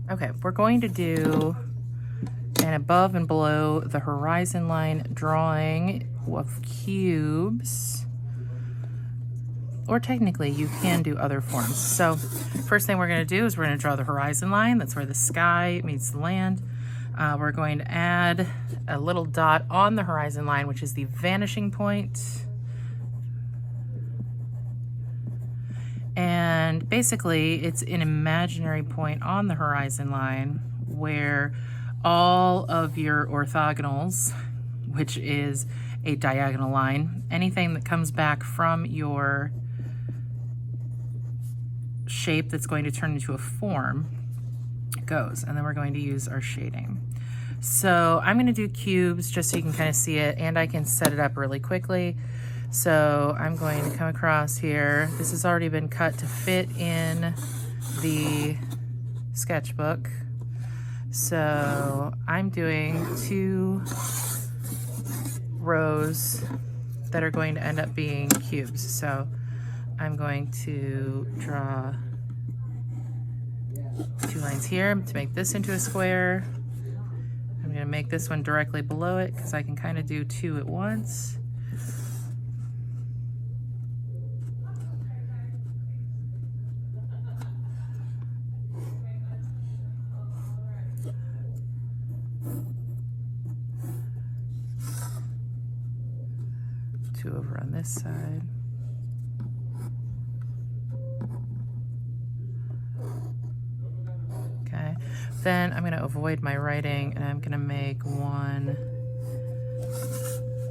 Okay, we're going to do an above and below the horizon line drawing of cubes. Or technically, you can do other forms. So first thing we're going to do is we're going to draw the horizon line. That's where the sky meets the land. We're going to add a little dot on the horizon line, which is the vanishing point. And basically, it's an imaginary point on the horizon line where all of your orthogonals, which is a diagonal line, anything that comes back from your shape that's going to turn into a form goes. And then we're going to use our shading. So I'm going to do cubes just so you can kind of see it, and I can set it up really quickly. So I'm going to come across here. This has already been cut to fit in the sketchbook. So I'm doing 2 rows that are going to end up being cubes. So I'm going to draw 2 lines here to make this into a square. I'm going to make this one directly below it because I can kind of do 2 at once. Over on this side. Okay, then I'm going to avoid my writing and I'm going to make 1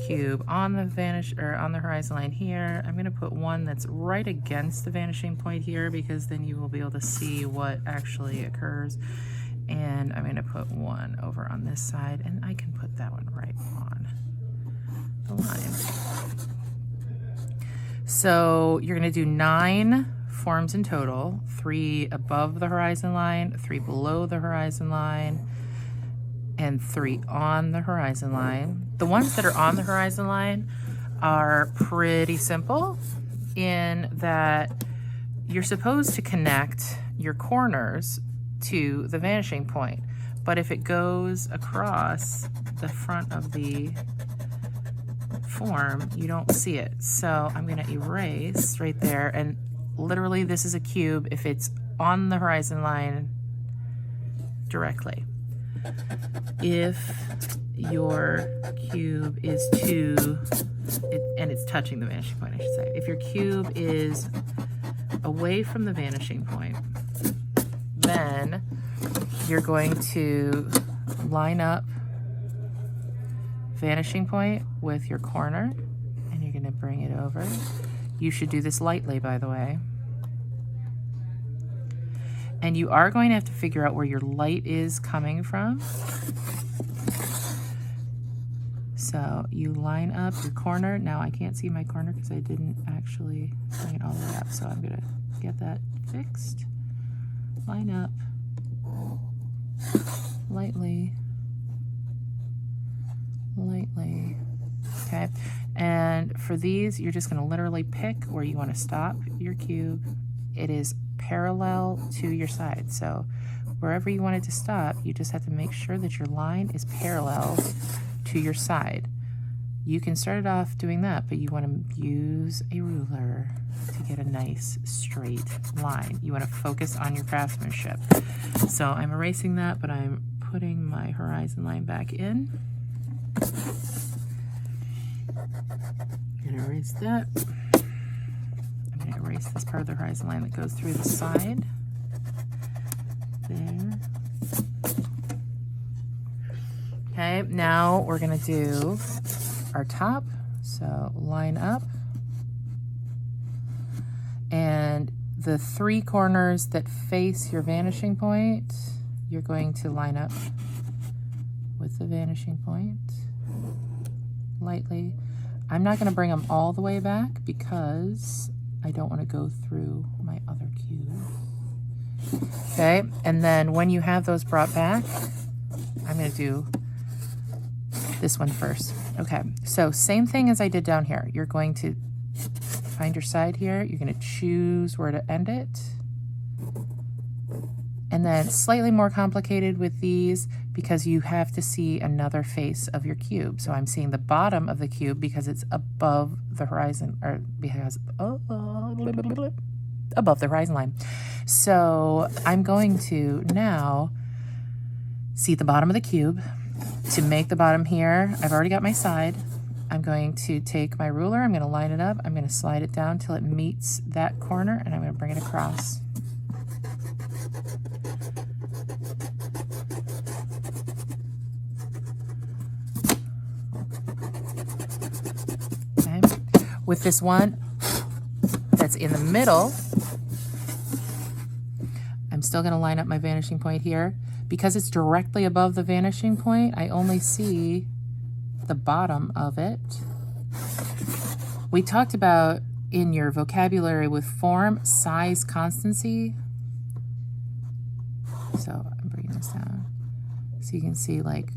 cube on the on the horizon line here. I'm going to put 1 that's right against the vanishing point here because then you will be able to see what actually occurs. And I'm going to put 1 over on this side, and I can put that one right on the line. So you're going to do 9 forms in total, 3 above the horizon line, 3 below the horizon line, and 3 on the horizon line. The ones that are on the horizon line are pretty simple in that you're supposed to connect your corners to the vanishing point. But if it goes across the front of the form, you don't see it. So I'm going to erase right there, and literally this is a cube if it's on the horizon line directly. If your cube is and it's touching the vanishing point, I should say. If your cube is away from the vanishing point, then you're going to line up vanishing point with your corner, and you're going to bring it over. You should do this lightly, by the way. And you are going to have to figure out where your light is coming from. So you line up your corner. Now I can't see my corner because I didn't actually bring it all the way up. So I'm going to get that fixed. Line up lightly. Lightly. Okay, and for these you're just going to literally pick where you want to stop your cube. It is parallel to your side, so wherever you want it to stop, you just have to make sure that your line is parallel to your side. You can start it off doing that, but you want to use a ruler to get a nice straight line. You want to focus on your craftsmanship. So I'm erasing that, but I'm putting my horizon line back in. I'm going to erase that. I'm going to erase this part of the horizon line that goes through the side. There. Okay, now we're going to do our top. So line up. And the 3 corners that face your vanishing point, you're going to line up with the vanishing point lightly. I'm not going to bring them all the way back because I don't want to go through my other cube. Okay, and then when you have those brought back, I'm going to do this one first. Okay, so same thing as I did down here. You're going to find your side here. You're going to choose where to end it. And then slightly more complicated with these because you have to see another face of your cube. So I'm seeing the bottom of the cube because it's above the horizon, or because above the horizon line. So I'm going to now see the bottom of the cube. To make the bottom here, I've already got my side. I'm going to take my ruler, I'm going to line it up, I'm going to slide it down till it meets that corner, and I'm going to bring it across. Okay. With this one that's in the middle, I'm still going to line up my vanishing point here. Because it's directly above the vanishing point, I only see the bottom of it. We talked about in your vocabulary with form, size, constancy. So I'm bringing this down so you can see like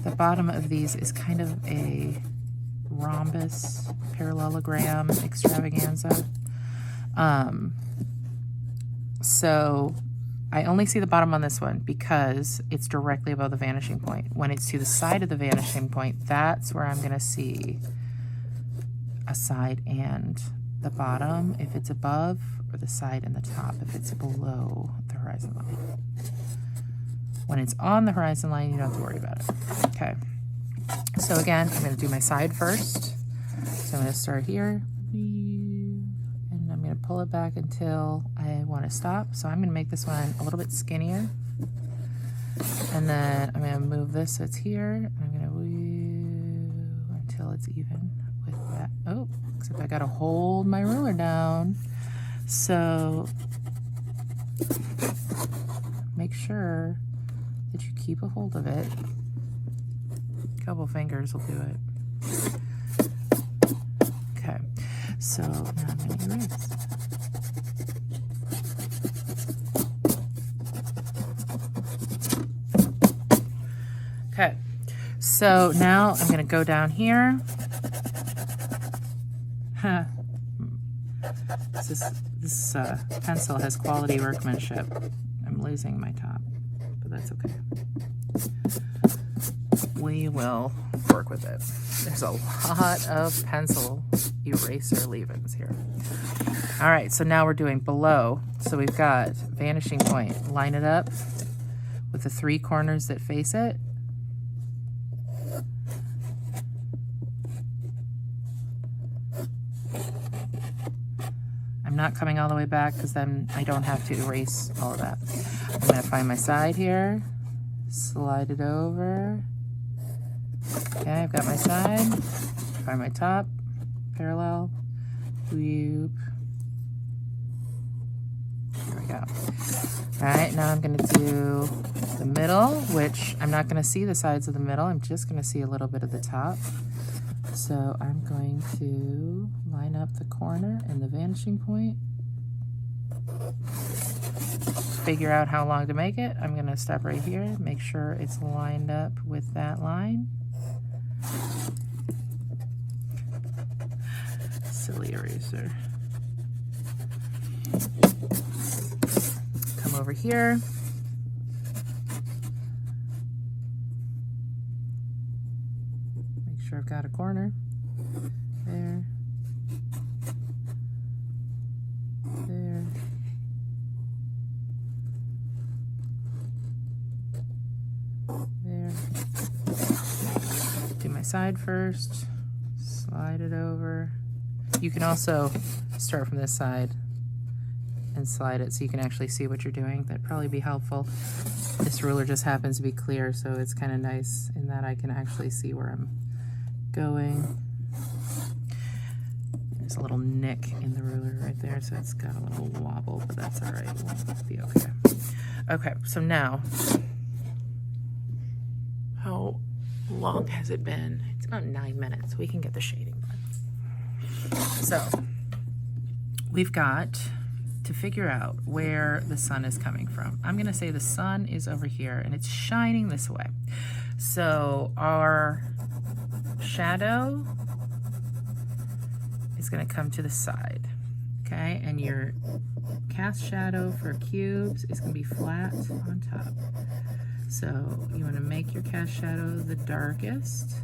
the bottom of these is kind of a rhombus, parallelogram extravaganza. So I only see the bottom on this one because it's directly above the vanishing point. When it's to the side of the vanishing point, that's where I'm going to see a side and the bottom if it's above, or the side and the top if it's below the horizon line. When it's on the horizon line, you don't have to worry about it. Okay. So again, I'm going to do my side first. So I'm going to start here. And I'm going to pull it back until I want to stop. So I'm going to make this one a little bit skinnier. And then I'm going to move this so it's here. I'm going to woo until it's even with that. Oh, except I got to hold my ruler down. So make sure that you keep a hold of it. A couple fingers will do it. Okay, so now I'm going to erase. Okay, so now I'm going to go down here. This pencil has quality workmanship. I'm losing my top, but that's okay. We will work with it. There's a lot of pencil eraser leave-ins here. All right, so now we're doing below. So we've got vanishing point. Line it up with the 3 corners that face it. I'm not coming all the way back because then I don't have to erase all of that. I'm going to find my side here, slide it over. Okay, I've got my side, find my top, parallel, whoop. There we go. All right, now I'm going to do the middle, which I'm not going to see the sides of the middle. I'm just going to see a little bit of the top. So I'm going to line up the corner and the vanishing point. Figure out how long to make it. I'm going to stop right here, make sure it's lined up with that line. Silly eraser. Come over here. Make sure I've got a corner. There. There. There. Do my side first. Slide it over. You can also start from this side and slide it so you can actually see what you're doing. That'd probably be helpful. This ruler just happens to be clear, so it's kind of nice in that I can actually see where I'm going. There's a little nick in the ruler right there, so it's got a little wobble, but that's all right. We'll be okay. Okay, so now, how long has it been? It's about 9 minutes. We can get the shading done. So we've got to figure out where the sun is coming from. I'm going to say the sun is over here and it's shining this way. So our shadow is going to come to the side. Okay, and your cast shadow for cubes is going to be flat on top. So you want to make your cast shadow the darkest.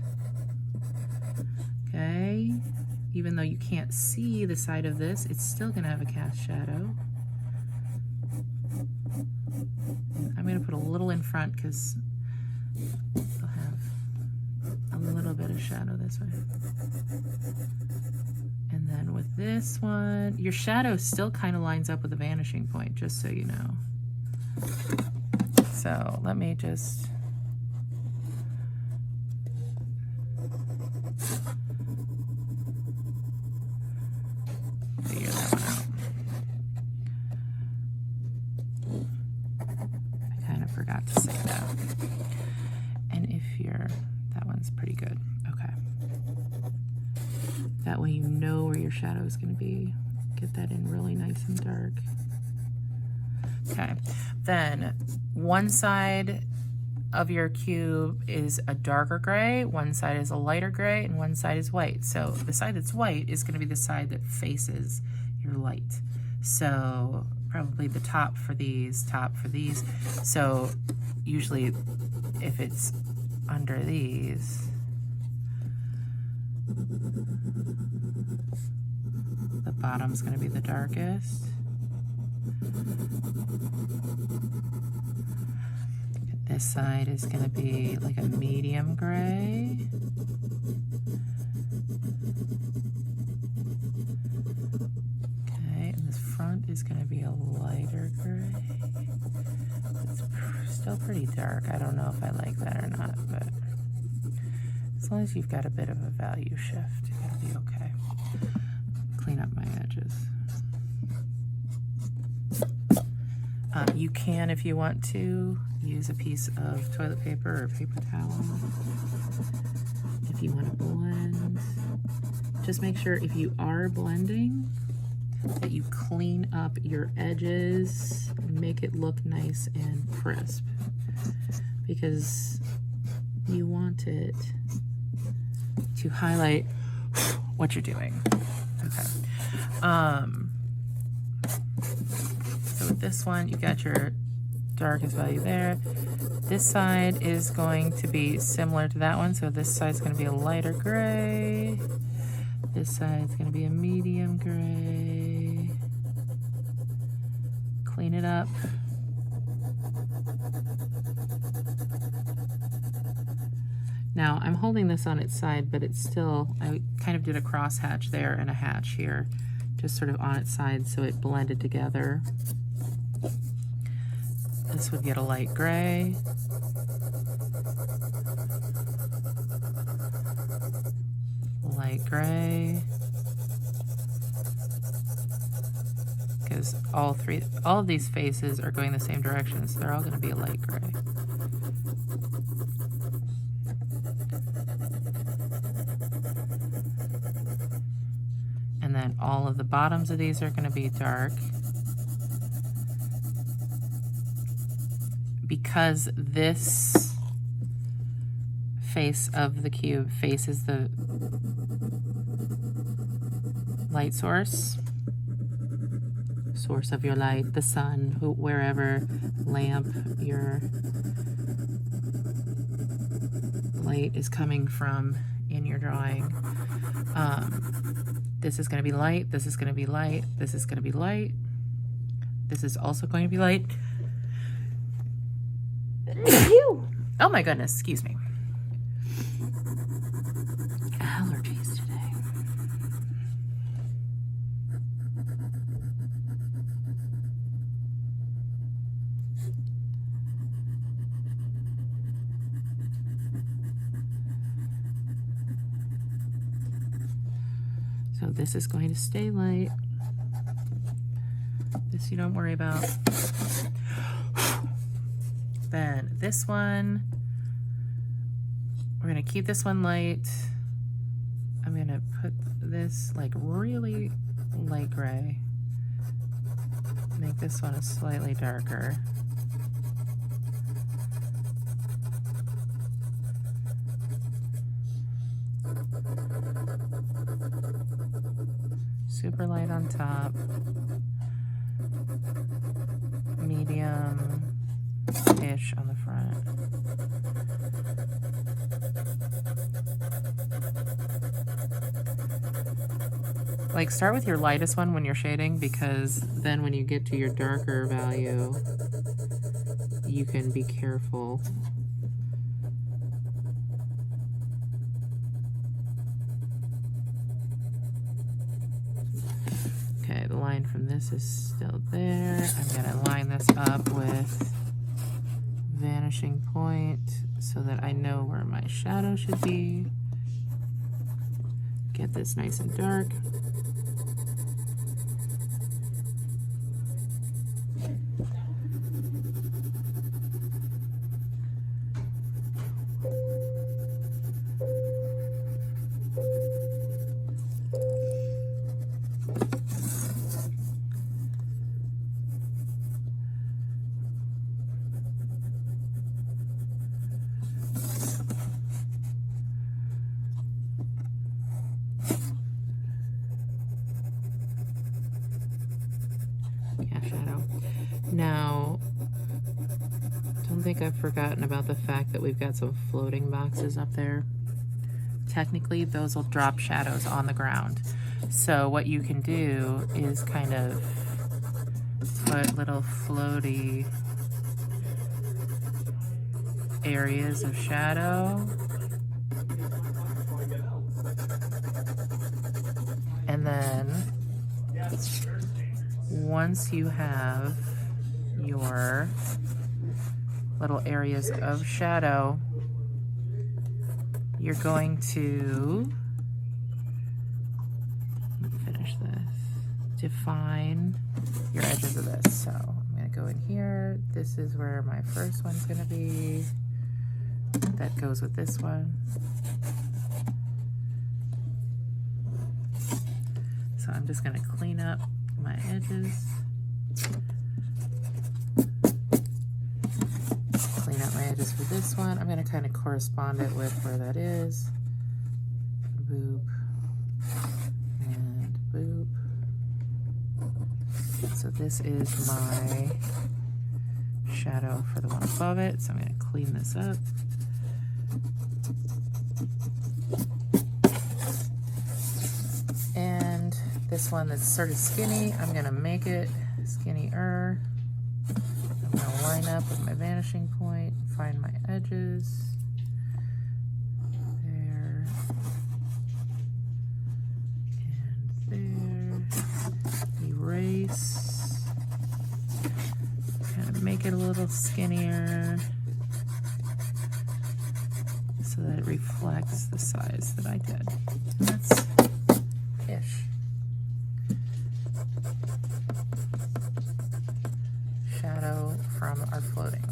Okay, even though you can't see the side of this, it's still going to have a cast shadow. And I'm going to put a little in front because it'll have a little bit of shadow this way. And then with this one, your shadow still kind of lines up with the vanishing point, just so you know. So let me just figure that one out. I kind of forgot to say that. And if that one's pretty good. Okay. That way you know where your shadow is going to be. Get that in really nice and dark. Okay. Then one side of your cube is a darker gray, one side is a lighter gray, and one side is white. So the side that's white is going to be the side that faces your light. So probably the top for these, top for these. So usually if it's under these, the bottom's going to be the darkest. This side is going to be like a medium gray. Okay, and this front is going to be a lighter gray. It's still pretty dark. I don't know if I like that or not, but as long as you've got a bit of a value shift, it'll be okay. Clean up my edges. You can, if you want to, use a piece of toilet paper or paper towel. If you want to blend, just make sure if you are blending that you clean up your edges, make it look nice and crisp, because you want it to highlight what you're doing. Okay. So with this one, you got your darkest value there. This side is going to be similar to that one. So this side's going to be a lighter gray. This side's going to be a medium gray. Clean it up. Now I'm holding this on its side, but it's still, I kind of did a cross hatch there and a hatch here, just sort of on its side so it blended together. This would get a light gray. Light gray. Because all of these faces are going the same direction, so they're all going to be a light gray. And then all of the bottoms of these are going to be dark. Because this face of the cube faces the light source of your light, the sun, wherever lamp your light is coming from in your drawing. This is going to be light, this is going to be light, this is going to be light, this is also going to be light. Oh my goodness, excuse me. Allergies today. So this is going to stay light. This you don't worry about. Then this one, we're going to keep this one light. I'm going to put this like really light gray. Make this one a slightly darker. super light on top, medium-ish on the front. Like, start with your lightest one when you're shading, because then when you get to your darker value, you can be careful. Okay, the line from this is still there. I'm gonna line this up with vanishing point so that I know where my shadow should be. Get this nice and dark. Shadow. Now, don't think I've forgotten about the fact that we've got some floating boxes up there. Technically, those will drop shadows on the ground. So what you can do is kind of put little floaty areas of shadow. And then once you have your little areas of shadow, you're going to, let me finish this, define your edges of this. So I'm going to go in here. This is where my first one's going to be. That goes with this one. So I'm just going to clean up my edges. Clean out my edges for this one. I'm going to kind of correspond it with where that is. Boop. And boop. So this is my shadow for the one above it. So I'm going to clean this up. And this one that's sort of skinny, I'm going to make it skinnier. I'm going to line up with my vanishing point, find my edges. There. And there. Erase. Kind of make it a little skinnier so that it reflects the size that I did. And that's ish. Shadow from our floating.